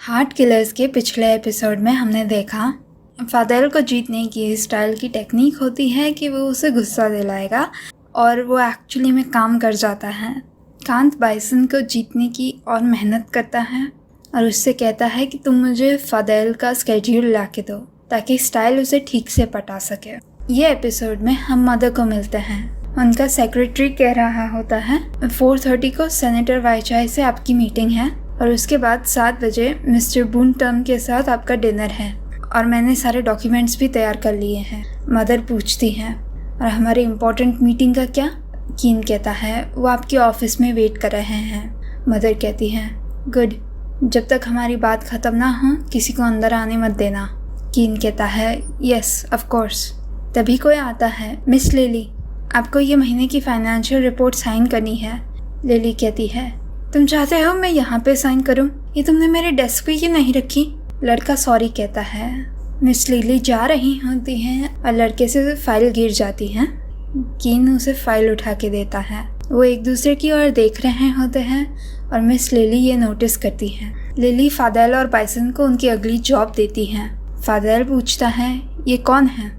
Heart killers के पिछले episode में हमने देखा फादेल को जीतने की स्टाइल की टेक्निक होती है कि वो उसे गुस्सा दिलाएगा और वो एक्चुअली में काम कर जाता है। कांत बाइसन को जीतने की और मेहनत करता है और उससे कहता है कि तुम मुझे फादेल का स्केड्यूल ला के दो ताकि स्टाइल उसे ठीक से पटा सके। ये एपिसोड में हम मदर को मिलते हैं। उनका सेक्रेटरी कह रहा होता है 4:30 को सेनेटर वाइचाई से आपकी मीटिंग है और उसके बाद 7 बजे मिस्टर बूनटर्म के साथ आपका डिनर है और मैंने सारे डॉक्यूमेंट्स भी तैयार कर लिए हैं। मदर पूछती हैं और हमारी इम्पोर्टेंट मीटिंग का क्या? कीन कहता है वो आपके ऑफिस में वेट कर रहे हैं। मदर कहती है गुड, जब तक हमारी बात ख़त्म ना हो किसी को अंदर आने मत देना। कीन कहता है यस ऑफ कोर्स। तभी कोई आता है, मिस लिली आपको ये महीने की फाइनेंशियल रिपोर्ट साइन करनी है। लिली कहती है तुम चाहते हो मैं यहाँ पे साइन करूँ? ये तुमने मेरे डेस्क पे क्यों नहीं रखी? लड़का सॉरी कहता है। मिस लिली जा रही होती हैं और लड़के से फाइल गिर जाती है। कीन उसे फाइल उठा के देता है। वो एक दूसरे की ओर देख रहे होते हैं और मिस लिली ये नोटिस करती है। लिली फादेल और बाइसन को उनकी अगली जॉब देती है। फादेल पूछता है ये कौन है?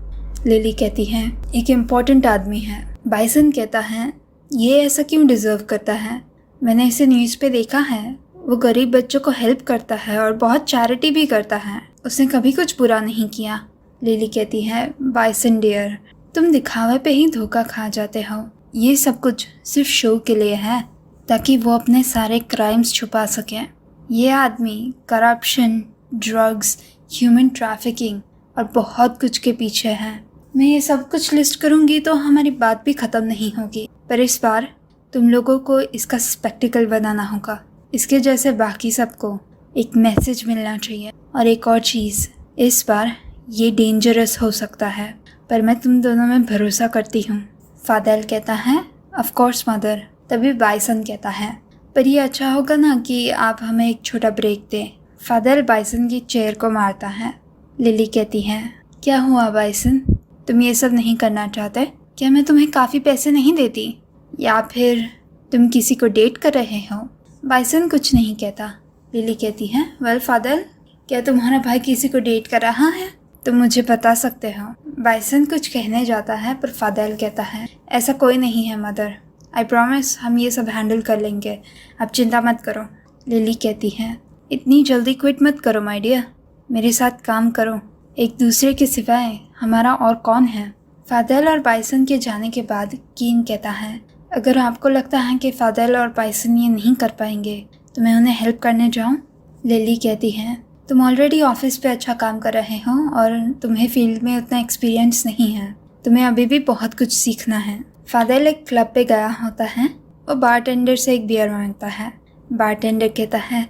लिली कहती है एक इम्पोर्टेंट आदमी है। बाइसन कहता है ये ऐसा क्यों डिज़र्व करता है? मैंने इसे न्यूज़ पे देखा है। वो गरीब बच्चों को हेल्प करता है और बहुत चैरिटी भी करता है। उसने कभी कुछ बुरा नहीं किया। लिली कहती है बाइसन डियर तुम दिखावे पे ही धोखा खा जाते हो। ये सब कुछ सिर्फ शो के लिए है ताकि वो अपने सारे क्राइम्स छुपा सकें। ये आदमी करप्शन, ड्रग्स, ह्यूमन ट्रैफिकिंग और बहुत कुछ के पीछे है। मैं ये सब कुछ लिस्ट करूँगी तो हमारी बात भी ख़त्म नहीं होगी, पर इस बार तुम लोगों को इसका स्पेक्टिकल बनाना होगा। इसके जैसे बाकी सबको एक मैसेज मिलना चाहिए। और एक और चीज़, इस बार ये डेंजरस हो सकता है पर मैं तुम दोनों में भरोसा करती हूँ। फादेल कहता है ऑफ कोर्स मदर। तभी बाइसन कहता है पर ये अच्छा होगा ना कि आप हमें एक छोटा ब्रेक दें। फादेल बाइसन की चेयर को मारता है। लिली कहती है क्या हुआ बाइसन, तुम ये सब नहीं करना चाहते? क्या मैं तुम्हें काफ़ी पैसे नहीं देती या फिर तुम किसी को डेट कर रहे हो? बाइसन कुछ नहीं कहता। लिली कहती है वेल फादेल, क्या तुम्हारा भाई किसी को डेट कर रहा है? तुम मुझे बता सकते हो। बाइसन कुछ कहने जाता है पर फादेल कहता है ऐसा कोई नहीं है मदर, आई प्रॉमिस हम ये सब हैंडल कर लेंगे, आप चिंता मत करो। लिली कहती है इतनी जल्दी क्विट मत करो माय डियर, मेरे साथ काम करो, एक दूसरे के सिवाय हमारा और कौन है? फादेल और बाइसन के जाने के बाद कीन कहता है अगर आपको लगता है कि फादेल और बाइसन ये नहीं कर पाएंगे तो मैं उन्हें हेल्प करने जाऊं? लिली कहती है तुम ऑलरेडी ऑफिस पे अच्छा काम कर रहे हो और तुम्हें फील्ड में उतना एक्सपीरियंस नहीं है, तुम्हें अभी भी बहुत कुछ सीखना है। फादेल एक क्लब पे गया होता है। वो बारटेंडर से एक बियर मांगता है। बारटेंडर कहता है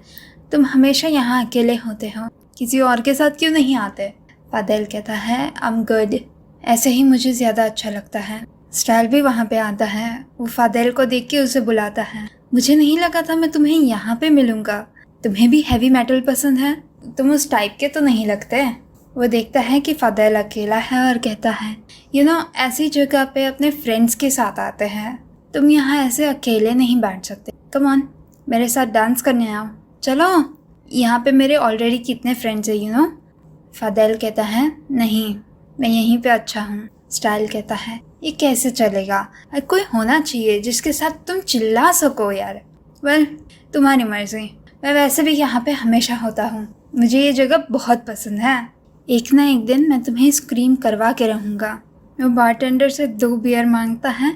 तुम हमेशा यहाँ अकेले होते हो, किसी और के साथ क्यों नहीं आते? फादेल कहता है आई एम गुड, ऐसे ही मुझे ज़्यादा अच्छा लगता है। स्टाइल भी वहाँ पे आता है। वो फादेल को देख के उसे बुलाता है मुझे नहीं लगा था मैं तुम्हें यहाँ पे मिलूँगा। तुम्हें भी हैवी मेटल पसंद है? तुम उस टाइप के तो नहीं लगते। वो देखता है कि फादेल अकेला है और कहता है ऐसी जगह पे अपने फ्रेंड्स के साथ आते हैं, तुम यहाँ ऐसे अकेले नहीं बैठ सकते। कम ऑन मेरे साथ डांस करने आओ, चलो यहाँ पे मेरे ऑलरेडी कितने फ्रेंड्स हैं फादेल कहता है नहीं मैं यहीं पे अच्छा हूँ। स्टाइल कहता है ये कैसे चलेगा, कोई होना चाहिए जिसके साथ तुम चिल्ला सको यार। वेल तुम्हारी मर्जी, मैं वैसे भी यहाँ पे हमेशा होता हूँ, मुझे ये जगह बहुत पसंद है। एक ना एक दिन मैं तुम्हें स्क्रीम करवा के रहूँगा। वो बारटेंडर से 2 बियर मांगता है,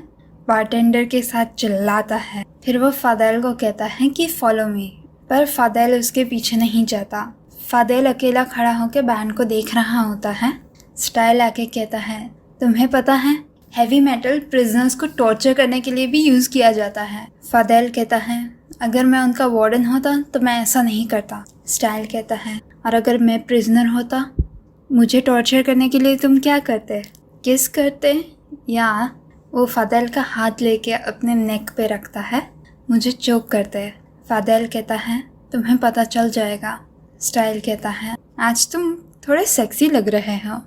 बारटेंडर के साथ चिल्लाता है। फिर वो फादेल को कहता है कि फॉलो मी, पर फादेल उसके पीछे नहीं जाता। फादेल अकेला खड़ा होकर बैंड को देख रहा होता है। स्टाइल आके कहता है तुम्हें पता है हैवी मेटल प्रिजनर्स को टॉर्चर करने के लिए भी यूज़ किया जाता है। फादेल कहता है अगर मैं उनका वार्डन होता तो मैं ऐसा नहीं करता। स्टाइल कहता है और अगर मैं प्रिजनर होता मुझे टॉर्चर करने के लिए तुम क्या करते? किस करते? या वो फादेल का हाथ लेके अपने नेक पे रखता है, मुझे चोक करते। फादेल कहता है तुम्हें पता चल जाएगा। स्टाइल कहता है आज तुम थोड़े सेक्सी लग रहे हो।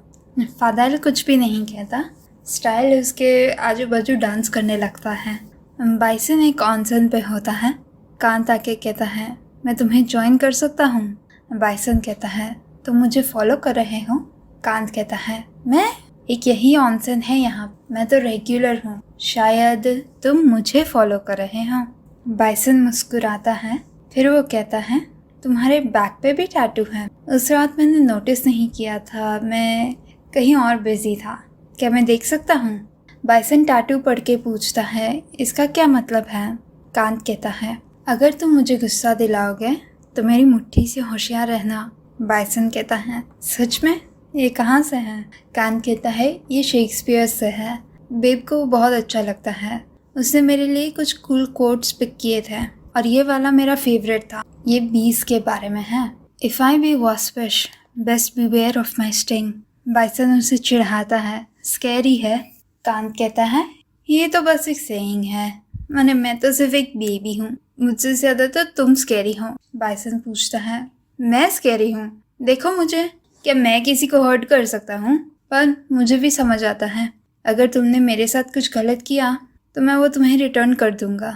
फादेल कुछ भी नहीं कहता। स्टाइल उसके आजू बाजू डांस करने लगता है। बाइसन एक ऑनसन पे होता है। कांत आके कहता है मैं तुम्हें ज्वाइन कर सकता हूँ? बाइसन कहता है, तुम मुझे फॉलो कर रहे हो? कांत कहता है, मैं? एक यही ऑनसेन है यहाँ, मैं तो रेगुलर हूँ, शायद तुम मुझे फॉलो कर रहे हो। बाइसन मुस्कुराता है, फिर वो कहता है, तुम्हारे बैक पे भी टैटू है? उस रात मैंने नोटिस नहीं किया था, मैं कहीं और बिजी था, क्या मैं देख सकता हूँ? बाइसन टैटू पढ़ के पूछता है, इसका क्या मतलब है? कांत कहता है, अगर तुम मुझे गुस्सा दिलाओगे तो मेरी मुट्ठी से होशियार रहना। बाइसन कहता है, सच में? ये कहाँ से है? कांत कहता है, ये शेक्सपियर से है। बेब को बहुत अच्छा लगता है, उसने मेरे लिए कुछ कूल कोट्स पिक किए थे और ये वाला मेरा फेवरेट था। ये बीस के बारे में है। If I be waspish best beware of my sting. Bison उसे चिढ़ाता है, स्कैरी है। कांत कहता है, ये तो बस एक सेइंग है, मैं तो सिर्फ एक बेबी हूँ, मुझसे ज़्यादा तो तुम स्कैरी हो। बाइसन पूछता है, मैं स्कैरी हूँ? देखो मुझे, क्या मैं किसी को हर्ट कर सकता हूँ? पर मुझे भी समझ आता है, अगर तुमने मेरे साथ कुछ गलत किया तो मैं वो तुम्हें रिटर्न कर दूंगा।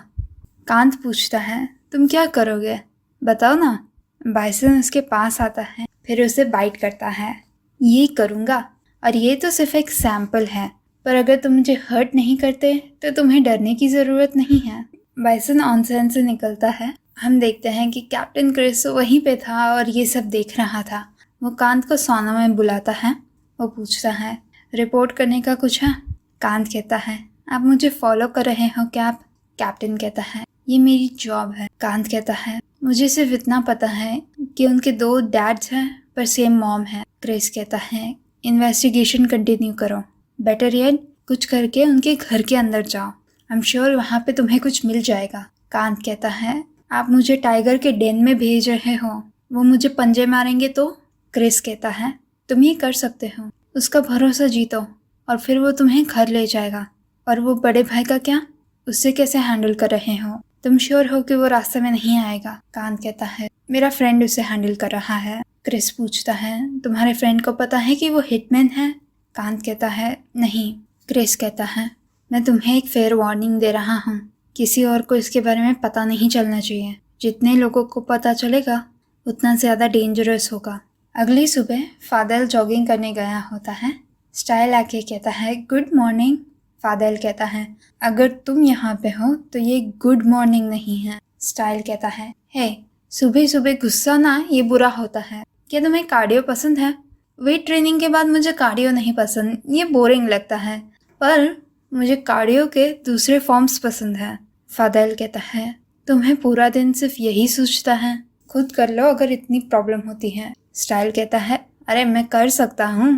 कांत पूछता है, तुम क्या करोगे, बताओ ना। बाइसन उसके पास आता है, फिर उसे बाइट करता है, ये करूँगा, और ये तो सिर्फ एक सैम्पल है, पर अगर तुम मुझे हर्ट नहीं करते तो तुम्हें डरने की ज़रूरत नहीं है। बाइसन ऑनसेन से निकलता है। हम देखते हैं कि कैप्टन क्रिस वहीं पे था और ये सब देख रहा था। वो कांत को सोना में बुलाता है। वो पूछता है, रिपोर्ट करने का कुछ है? कांत कहता है, आप मुझे फॉलो कर रहे हो क्या? आप? कैप्टन कहता है, ये मेरी जॉब है। कांत कहता है, मुझे सिर्फ इतना पता है कि उनके 2 डैड्स हैं पर सेम मॉम है। क्रिस कहता है, इन्वेस्टिगेशन कंटिन्यू करो, बेटर येट कुछ करके उनके घर के अंदर जाओ, आई एम श्योर वहाँ पे तुम्हें कुछ मिल जाएगा। कांत कहता है, आप मुझे टाइगर के डेन में भेज रहे हो, वो मुझे पंजे मारेंगे तो? क्रिस कहता है, तुम ये कर सकते हो, उसका भरोसा जीतो और फिर वो तुम्हें घर ले जाएगा। और वो बड़े भाई का क्या, उससे कैसे हैंडल कर रहे हो? तुम श्योर हो कि वो रास्ते में नहीं आएगा? कांत कहता है, मेरा फ्रेंड उसे हैंडल कर रहा है। क्रिस पूछता है, तुम्हारे फ्रेंड को पता है कि वो हिटमैन है? कांत कहता है, नहीं। क्रिस कहता है, मैं तुम्हें एक फेयर वार्निंग दे रहा हूँ, किसी और को इसके बारे में पता नहीं चलना चाहिए। जितने लोगों को पता चलेगा उतना ज़्यादा डेंजरस होगा। अगली सुबह फादल जॉगिंग करने गया होता है। स्टाइल आके कहता है, गुड मॉर्निंग। फादल कहता है, अगर तुम यहाँ पे हो तो ये गुड मॉर्निंग नहीं है। स्टाइल कहता है, हे, सुबह सुबह गुस्सा ना, ये बुरा होता है। क्या तुम्हें कार्डियो पसंद है? वेट ट्रेनिंग के बाद मुझे कार्डियो नहीं पसंद, ये बोरिंग लगता है, पर मुझे कार्डियो के दूसरे फॉर्म्स पसंद है। फादल कहता है, तुम्हें पूरा दिन सिर्फ यही सोचता है, खुद कर लो अगर इतनी प्रॉब्लम होती है। स्टाइल कहता है, अरे मैं कर सकता हूँ,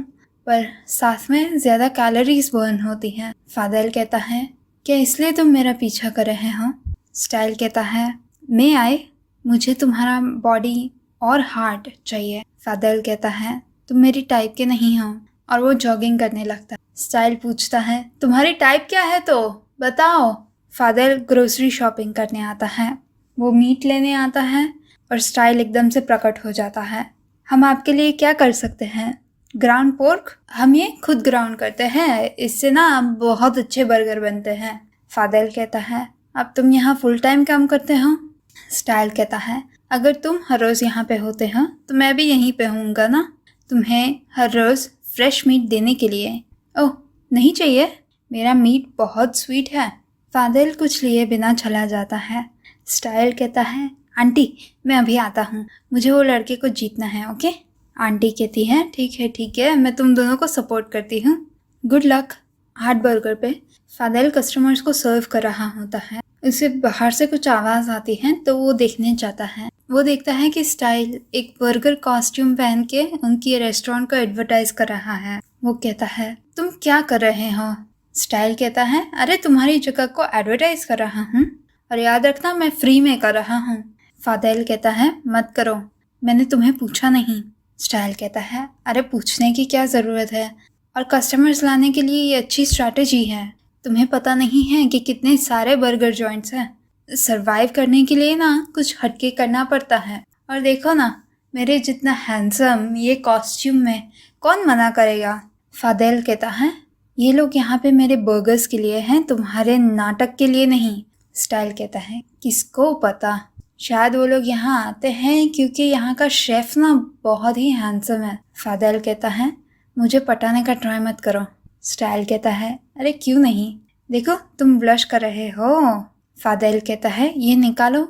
पर साथ में ज़्यादा कैलोरीज बर्न होती हैं। फादल कहता है, क्या इसलिए तुम मेरा पीछा कर रहे हो? स्टाइल कहता है, मैं आए, मुझे तुम्हारा बॉडी और हार्ट चाहिए। फादल कहता है, तुम मेरी टाइप के नहीं हो, और वो जॉगिंग करने लगता है। स्टाइल पूछता है, तुम्हारी टाइप क्या है तो बताओ। फादल ग्रोसरी शॉपिंग करने आता है। वो मीट लेने आता है और स्टाइल एकदम से प्रकट हो जाता है। हम आपके लिए क्या कर सकते हैं? ग्राउंड पोर्क, हम ये खुद ग्राउंड करते हैं, इससे ना बहुत अच्छे बर्गर बनते हैं। फादल कहता है, अब तुम यहाँ फुल टाइम काम करते हो? स्टाइल कहता है, अगर तुम हर रोज़ यहाँ पे होते हो तो मैं भी यहीं पे होऊंगा ना, तुम्हें हर रोज़ फ्रेश मीट देने के लिए। ओह नहीं चाहिए, मेरा मीट बहुत स्वीट है। फादल कुछ लिए बिना चला जाता है। स्टाइल कहता है, आंटी मैं अभी आता हूँ, मुझे वो लड़के को जीतना है, ओके? आंटी कहती है, ठीक है, मैं तुम दोनों को सपोर्ट करती हूँ, गुड लक। हार्ट बर्गर पे फादल कस्टमर्स को सर्व कर रहा होता है। उसे बाहर से कुछ आवाज़ आती है तो वो देखने जाता है। वो देखता है कि स्टाइल एक बर्गर कॉस्ट्यूम पहन के उनकी रेस्टोरेंट को एडवर्टाइज कर रहा है। वो कहता है, तुम क्या कर रहे हो? स्टाइल कहता है, अरे तुम्हारी जगह को एडवर्टाइज कर रहा हूँ, और याद रखना मैं फ्री में कर रहा हूँ। फादल कहता है, मत करो, मैंने तुम्हें पूछा नहीं। स्टाइल कहता है, अरे पूछने की क्या ज़रूरत है, और कस्टमर्स लाने के लिए ये अच्छी स्ट्रैटेजी है। तुम्हें पता नहीं है कि कितने सारे बर्गर जॉइंट्स हैं, सरवाइव करने के लिए ना कुछ हटके करना पड़ता है। और देखो ना, मेरे जितना हैंडसम ये कॉस्ट्यूम में कौन मना करेगा? फादल कहता है, ये लोग यहाँ पे मेरे बर्गर्स के लिए हैं, तुम्हारे नाटक के लिए नहीं। स्टाइल कहता है, किसको पता, शायद वो लोग यहाँ आते हैं क्योंकि यहाँ का शेफ ना बहुत ही हैंडसम है। फादेल कहता है, मुझे पटाने का ट्राई मत करो। स्टाइल कहता है, अरे क्यों नहीं, देखो तुम ब्लश कर रहे हो। फादेल कहता है, ये निकालो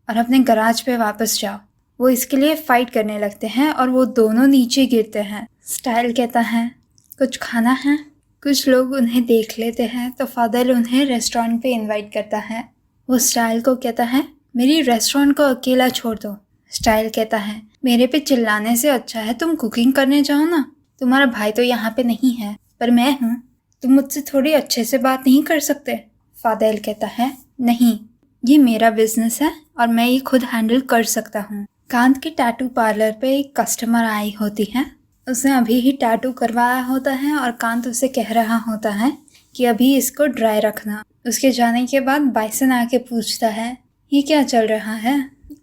और अपने गराज पे वापस जाओ। वो इसके लिए फाइट करने लगते हैं और वो दोनों नीचे गिरते हैं। स्टाइल कहता है, कुछ खाना है? कुछ लोग उन्हें देख लेते हैं तो फादेल उन्हें रेस्टोरेंट पे इनवाइट करता है। वो स्टाइल को कहता है, मेरी रेस्टोरेंट को अकेला छोड़ दो। स्टाइल कहता है, मेरे पे चिल्लाने से अच्छा है तुम कुकिंग करने जाओ ना। तुम्हारा भाई तो यहाँ पे नहीं है, पर मैं हूँ, तुम मुझसे थोड़ी अच्छे से बात नहीं कर सकते? फादेल कहता है, नहीं, ये मेरा बिजनेस है और मैं ये खुद हैंडल कर सकता हूँ। कांत के टैटू पार्लर पे एक कस्टमर आई होती है। उसने अभी ही टैटू करवाया होता है और कांत उसे कह रहा होता है कि अभी इसको ड्राई रखना। उसके जाने के बाद बाइसन आके पूछता है, ये क्या चल रहा है?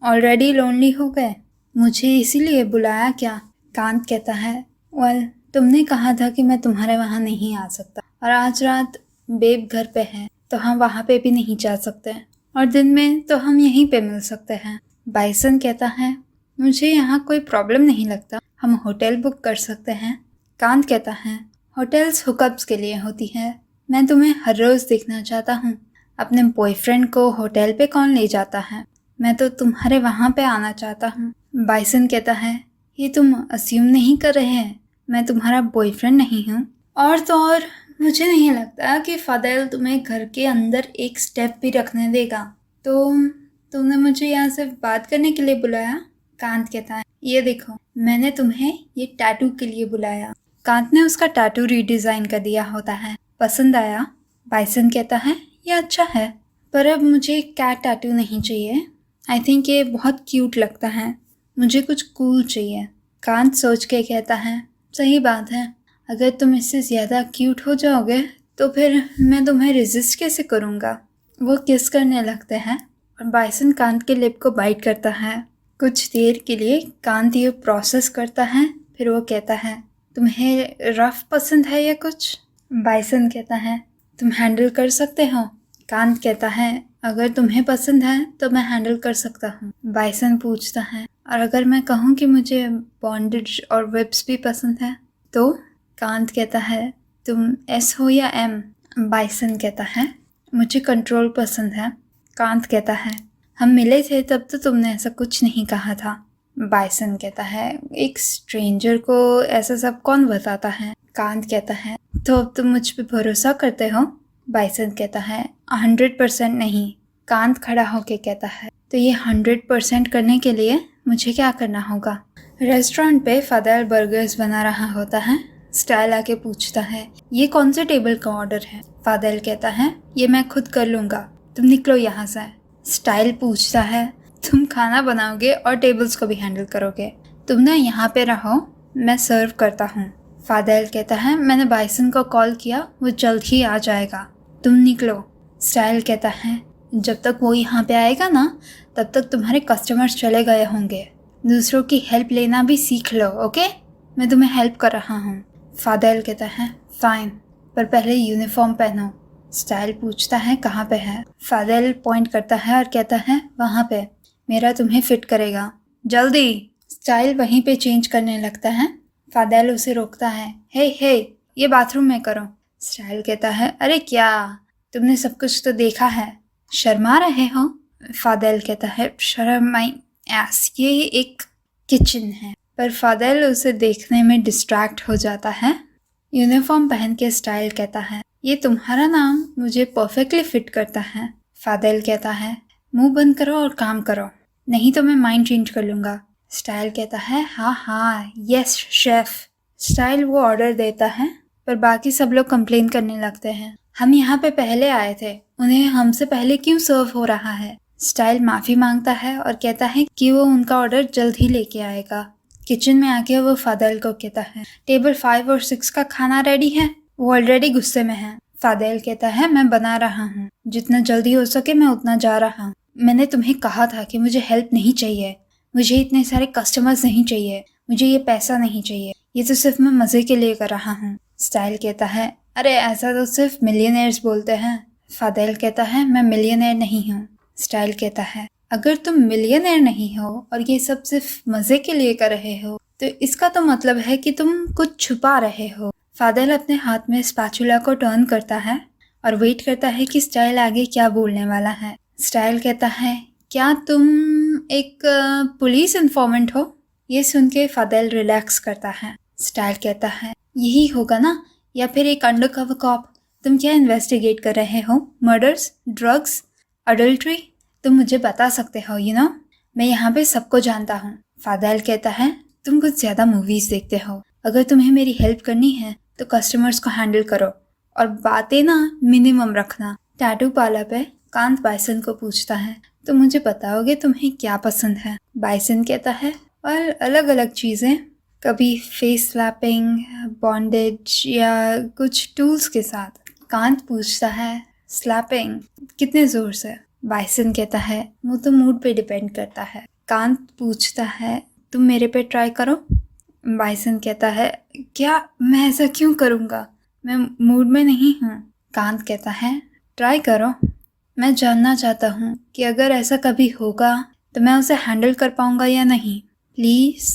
ऑलरेडी लोनली हो गए? मुझे इसीलिए बुलाया क्या? कांत कहता है, वेल, तुमने कहा था कि मैं तुम्हारे वहाँ नहीं आ सकता और आज रात बेब घर पे है तो हम वहाँ पे भी नहीं जा सकते और दिन में तो हम यहीं पे मिल सकते हैं। बाइसन कहता है, मुझे यहाँ कोई प्रॉब्लम नहीं लगता, हम होटल बुक कर सकते हैं। कांत कहता है, होटल्स हुकअप्स के लिए होती है, मैं तुम्हें हर रोज़ देखना चाहता हूँ। अपने बॉयफ्रेंड को होटल पे कौन ले जाता है? मैं तो तुम्हारे वहाँ पे आना चाहता हूँ। बाइसन कहता है, ये तुम अस्यूम नहीं कर रहे हैं, मैं तुम्हारा बॉयफ्रेंड नहीं हूँ। और तो और मुझे नहीं लगता कि फादेल तुम्हें घर के अंदर एक स्टेप भी रखने देगा। तो तुमने मुझे यहाँ से बात करने के लिए बुलाया? कांत कहता है, ये देखो, मैंने तुम्हें ये टैटू के लिए बुलाया। कांत ने उसका टैटू रीडिज़ाइन कर दिया होता है। पसंद आया? बाइसन कहता है, ये अच्छा है, पर अब मुझे कैट टैटू नहीं चाहिए। आई थिंक ये बहुत क्यूट लगता है, मुझे कुछ कूल चाहिए। कांत सोच के कहता है, सही बात है, अगर तुम इससे ज़्यादा क्यूट हो जाओगे तो फिर मैं तुम्हें रेजिस्ट कैसे करूँगा। वो किस करने लगते हैं और बाइसन कांत के लिप को बाइट करता है। कुछ देर के लिए कांत ये प्रोसेस करता है, फिर वो कहता है, तुम्हें रफ पसंद है या कुछ? बाइसन कहता है, तुम हैंडल कर सकते हो? कांत कहता है, अगर तुम्हें पसंद है तो मैं हैंडल कर सकता हूँ। बाइसन पूछता है, और अगर मैं कहूँ कि मुझे बॉन्डेज और विप्स भी पसंद है तो? कांत कहता है, तुम एस हो या एम? बाइसन कहता है, मुझे कंट्रोल पसंद है। कांत कहता है, हम मिले थे तब तो तुमने ऐसा कुछ नहीं कहा था। बाइसन कहता है, एक स्ट्रेंजर को ऐसा सब कौन बताता है? कांत कहता है, तो अब तुम मुझ पे भरोसा करते हो? बाइसन कहता है, 100% नहीं। कांत खड़ा होके कहता है, तो ये 100% करने के लिए मुझे क्या करना होगा? रेस्टोरेंट पे फादेल बर्गर्स बना रहा होता है। स्टाइल आके पूछता है, ये कौन से टेबल का ऑर्डर है? फादेल कहता है, ये मैं खुद कर लूँगा, तुम निकलो यहाँ से। स्टाइल पूछता है, तुम खाना बनाओगे और टेबल्स को भी हैंडल करोगे? तुम ना यहाँ पे रहो, मैं सर्व करता हूँ। फादेल कहता है, मैंने बाइसन को कॉल किया, वो जल्द ही आ जाएगा, तुम निकलो। स्टाइल कहता है, जब तक वो यहाँ पे आएगा ना तब तक तुम्हारे कस्टमर्स चले गए होंगे, दूसरों की हेल्प लेना भी सीख लो, ओके? मैं तुम्हें हेल्प कर रहा हूँ। फादेल कहता है, फाइन, पर पहले यूनिफॉर्म पहनो। स्टाइल पूछता है, कहाँ पे है? फादेल पॉइंट करता है और कहता है, वहाँ पे, मेरा तुम्हें फिट करेगा, जल्दी। स्टाइल वहीं पे चेंज करने लगता है। फादेल उसे रोकता है, हे ये बाथरूम में करो। स्टाइल कहता है, अरे क्या, तुमने सब कुछ तो देखा है, शर्मा रहे हो? फादेल कहता है, शर्म माई एस, ये एक किचन है। पर फादेल उसे देखने में डिस्ट्रैक्ट हो जाता है। यूनिफॉर्म पहन के स्टाइल कहता है, ये तुम्हारा नाम मुझे परफेक्टली फिट करता है। फादेल कहता है, मुंह बंद करो और काम करो, नहीं तो मैं माइंड चेंज कर लूँगा। स्टाइल कहता है, हाँ यस शेफ। स्टाइल वो ऑर्डर देता है, पर बाकी सब लोग कंप्लेन करने लगते हैं, हम यहाँ पे पहले आए थे, उन्हें हमसे पहले क्यों सर्व हो रहा है? स्टाइल माफ़ी मांगता है और कहता है कि वो उनका ऑर्डर जल्द ही लेके आएगा। किचन में आके वो फादेल को कहता है, टेबल 5 और 6 का खाना रेडी है। वो ऑलरेडी गुस्से में है। फादेल कहता है, मैं बना रहा हूँ, जितना जल्दी हो सके मैं उतना जा रहा हूँ। मैंने तुम्हें कहा था कि मुझे हेल्प नहीं चाहिए, मुझे इतने सारे कस्टमर्स नहीं चाहिए, मुझे ये पैसा नहीं चाहिए, ये तो सिर्फ मैं मज़े के लिए कर रहा हूँ। स्टाइल कहता है, अरे ऐसा तो सिर्फ मिलियनेयर्स बोलते हैं। फादेल कहता है, मैं मिलियनेयर नहीं हूँ। स्टाइल कहता है, अगर तुम मिलियनेयर नहीं हो और ये सब सिर्फ मजे के लिए कर रहे हो तो इसका तो मतलब है कि तुम कुछ छुपा रहे हो। फादेल अपने हाथ में स्पैचुला को टर्न करता है और वेट करता है कि स्टाइल आगे क्या बोलने वाला है। स्टाइल कहता है, क्या तुम एक पुलिस इन्फॉर्मेंट हो? ये सुन के फादेल रिलैक्स करता है। स्टाइल कहता है, यही होगा ना, या फिर एक अंडरकवर कॉप। तुम क्या इन्वेस्टिगेट कर रहे हो? Murders, drugs, adultery? तुम मुझे बता सकते हो, मैं यहाँ पे सबको जानता हूँ। फादेल कहता है, तुम कुछ ज़्यादा मूवीज़ देखते हो। अगर तुम्हें मेरी हेल्प करनी है तो कस्टमर्स को हैंडल करो और बातें ना मिनिमम रखना। टैटू पार्लर पे कांत बाइसन को पूछता है, तो मुझे बताओगे तुम्हें क्या पसंद है? बाइसन कहता है, और अलग अलग चीज़ें, कभी फेस स्लैपिंग, बॉन्डेज या कुछ टूल्स के साथ। कांत पूछता है, स्लैपिंग कितने ज़ोर से? बाइसन कहता है, वो तो मूड पे डिपेंड करता है। कांत पूछता है, तुम मेरे पे ट्राई करो। बाइसन कहता है, क्या? मैं ऐसा क्यों करूँगा? मैं मूड में नहीं हूँ। कांत कहता है, ट्राई करो। मैं जानना चाहता हूँ कि अगर ऐसा कभी होगा तो मैं उसे हैंडल कर पाऊँगा या नहीं। प्लीज़।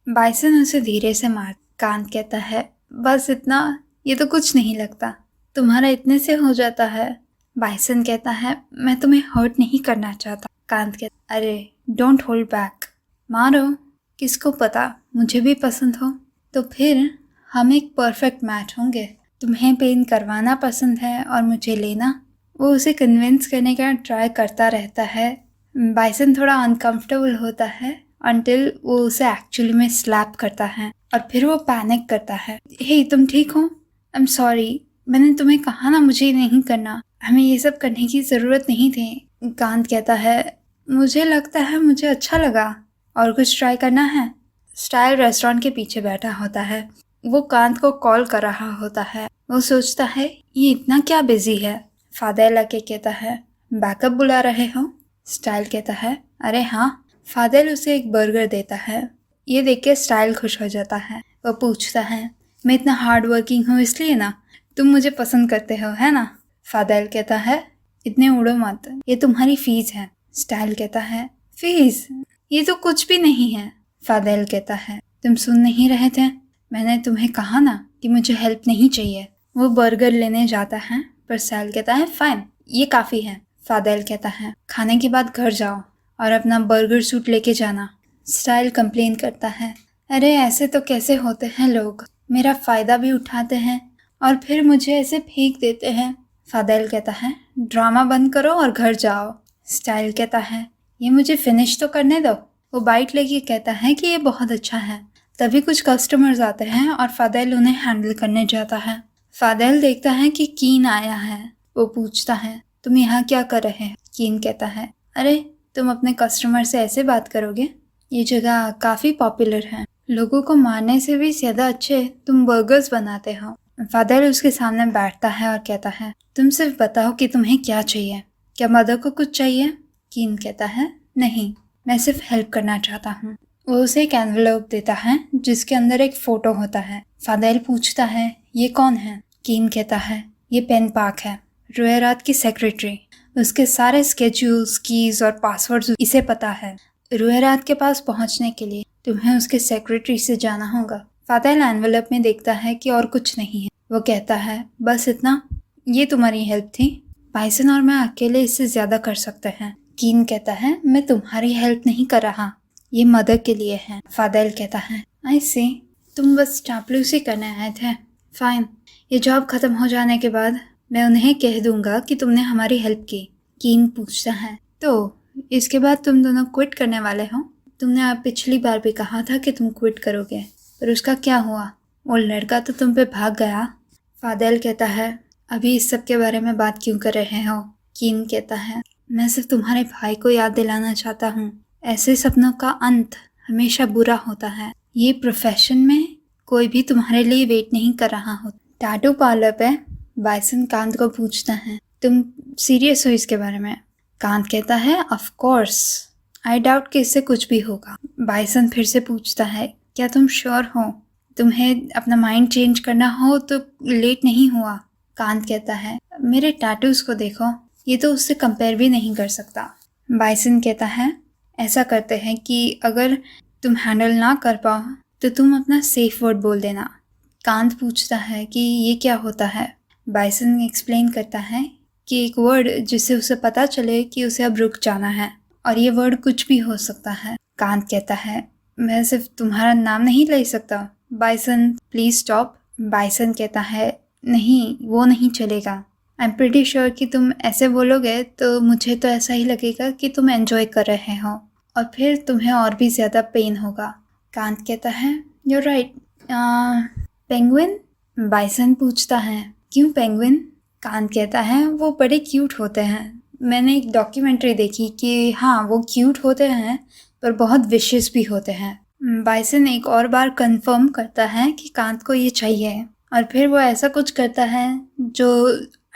बाइसन उसे धीरे से मार। कांत कहता है, बस इतना, ये तो कुछ नहीं लगता, तुम्हारा इतने से हो जाता है। बाइसन कहता है, मैं तुम्हें हर्ट नहीं करना चाहता। कांत कहता, अरे डोंट होल्ड बैक, मारो। किसको पता, मुझे भी पसंद हो तो फिर हम एक परफेक्ट मैच होंगे। तुम्हें पेन करवाना पसंद है और मुझे लेना। वो उसे कन्विंस करने का ट्राई करता रहता है। बाइसन थोड़ा अनकंफर्टेबल होता है अनटिल वो उसे एक्चुअली में स्लैप करता है और फिर वो पैनिक करता है। हे तुम ठीक हो? आई एम सॉरी, मैंने तुम्हें कहा ना मुझे नहीं करना, हमें ये सब करने की ज़रूरत नहीं थी। कांत कहता है, मुझे लगता है मुझे अच्छा लगा, और कुछ ट्राई करना है? स्टाइल रेस्टोरेंट के पीछे बैठा होता है। वो कांत को कॉल कर रहा होता है। वो सोचता है, ये इतना क्या बिजी है? फादेल आके कहता है, बैकअप बुला रहे हो? स्टाइल कहता है, अरे हाँ। फादेल उसे एक बर्गर देता है। ये देख के स्टाइल खुश हो जाता है। वो पूछता है, मैं इतना हार्ड वर्किंग हूँ इसलिए ना तुम मुझे पसंद करते हो, है ना? फादेल कहता है, इतने उड़ो मत, ये तुम्हारी फीस है। स्टाइल कहता है, फीस? ये तो कुछ भी नहीं है। फादेल कहता है, तुम सुन नहीं रहे थे? मैंने तुम्हें कहा ना कि मुझे हेल्प नहीं चाहिए। वो बर्गर लेने जाता है पर स्टाइल कहता है, फाइन, ये काफ़ी है। फादेल कहता है, खाने के बाद घर जाओ और अपना बर्गर सूट लेके जाना। स्टाइल कंप्लेन करता है, अरे ऐसे तो कैसे होते हैं लोग, मेरा फ़ायदा भी उठाते हैं और फिर मुझे ऐसे फेंक देते हैं। फादेल कहता है, ड्रामा बंद करो और घर जाओ। स्टाइल कहता है, ये मुझे फिनिश तो करने दो। वो बाइट लेके कहता है कि ये बहुत अच्छा है। तभी कुछ कस्टमर्स आते हैं और फादेल उन्हें हैंडल करने जाता है। फादेल देखता है कि कीन आया है। वो पूछता है, तुम यहाँ क्या कर रहे हैं? कीन कहता है, अरे तुम अपने कस्टमर से ऐसे बात करोगे? ये जगह काफ़ी पॉपुलर है, लोगों को मारने से भी ज़्यादा अच्छे तुम बर्गर्स बनाते हो। फादेल उसके सामने बैठता है और कहता है, तुम सिर्फ बताओ कि तुम्हें क्या चाहिए। क्या मदर को कुछ चाहिए? कीन कहता है, नहीं, मैं सिर्फ हेल्प करना चाहता हूँ। वो उसे एक एनवेलप देता है जिसके अंदर एक फ़ोटो होता है। फादेल पूछता है, ये कौन है? कीन कहता है, ये पेन पार्क है, रोएरात की सेक्रेटरी। उसके सारे स्केड्यूल्स, कीज और पासवर्ड्स इसे पता है। रोएरात के पास पहुंचने के लिए तुम्हें उसके सेक्रेटरी से जाना होगा। फादेल एनवेलप में देखता है कि और कुछ नहीं है। वो कहता है, बस इतना? ये तुम्हारी हेल्प थी? बाइसन और मैं अकेले इससे ज़्यादा कर सकते हैं। कीन कहता है, मैं तुम्हारी हेल्प नहीं कर रहा, ये मदर के लिए है। फादेल कहता है, आई सी, तुम बस चापलूसी करने आए थे। फाइन, ये जॉब ख़त्म हो जाने के बाद मैं उन्हें कह दूंगा कि तुमने हमारी हेल्प की। कीन पूछता है, तो इसके बाद तुम दोनों क्विट करने वाले हो? तुमने आप पिछली बार भी कहा था कि तुम क्विट करोगे, पर उसका क्या हुआ? वो लड़का तो तुम पे भाग गया। फादेल कहता है, अभी इस सब के बारे में बात क्यों कर रहे हो? कीन कहता है, मैं सिर्फ तुम्हारे भाई को याद दिलाना चाहता हूँ, ऐसे सपनों का अंत हमेशा बुरा होता है। ये प्रोफेशन में कोई भी तुम्हारे लिए वेट नहीं कर रहा हो। टैटू पार्लर पे बाइसन कांत को पूछता है, तुम सीरियस हो इसके बारे में? कांत कहता है, ऑफ कोर्स, आई डाउट कि इससे कुछ भी होगा। बाइसन फिर से पूछता है, क्या तुम श्योर हो? तुम्हें अपना माइंड चेंज करना हो तो लेट नहीं हुआ। कांत कहता है, मेरे टैटूज को देखो, ये तो उससे कंपेयर भी नहीं कर सकता। बाइसन कहता है ऐसा करते हैं कि अगर तुम हैंडल ना कर पाओ तो तुम अपना सेफ वर्ड बोल देना। कांत पूछता है कि ये क्या होता है। बाइसन एक्सप्लेन करता है कि एक वर्ड जिससे उसे पता चले कि उसे अब रुक जाना है, और ये वर्ड कुछ भी हो सकता है। कांत कहता है मैं सिर्फ तुम्हारा नाम नहीं ले सकता। Bison please stop. बाइसन कहता है नहीं, वो नहीं चलेगा। आई एम प्रिटी श्योर कि तुम ऐसे बोलोगे तो मुझे तो ऐसा ही लगेगा कि तुम एंजॉय कर रहे हो, और फिर तुम्हें और भी ज़्यादा पेन होगा। कांत कहता है यू राइट। पेंगुइन? बाइसन पूछता है क्यों पेंगुइन? कांत कहता है वो बड़े क्यूट होते हैं। मैंने एक डॉक्यूमेंट्री देखी कि हाँ वो क्यूट होते हैं पर बहुत विशियस भी होते हैं। बाइसन एक और बार कंफर्म करता है कि कांत को ये चाहिए, और फिर वो ऐसा कुछ करता है जो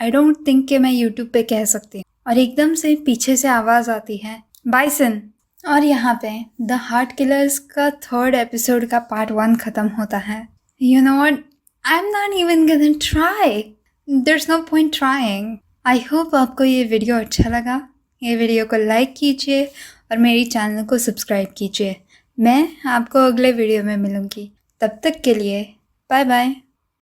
आई डोंट थिंक कि मैं यूट्यूब पे कह सकती। और एकदम से पीछे से आवाज़ आती है बाइसन। और यहाँ पे द हार्ट किलर्स का 3rd एपिसोड का पार्ट 1 ख़त्म होता है। You know what, I am not even gonna try, there's no point trying. I hope आपको ये वीडियो अच्छा लगा। ये वीडियो को लाइक कीजिए और मेरी चैनल को सब्सक्राइब कीजिए। मैं आपको अगले वीडियो में मिलूँगी। तब तक के लिए बाय बाय।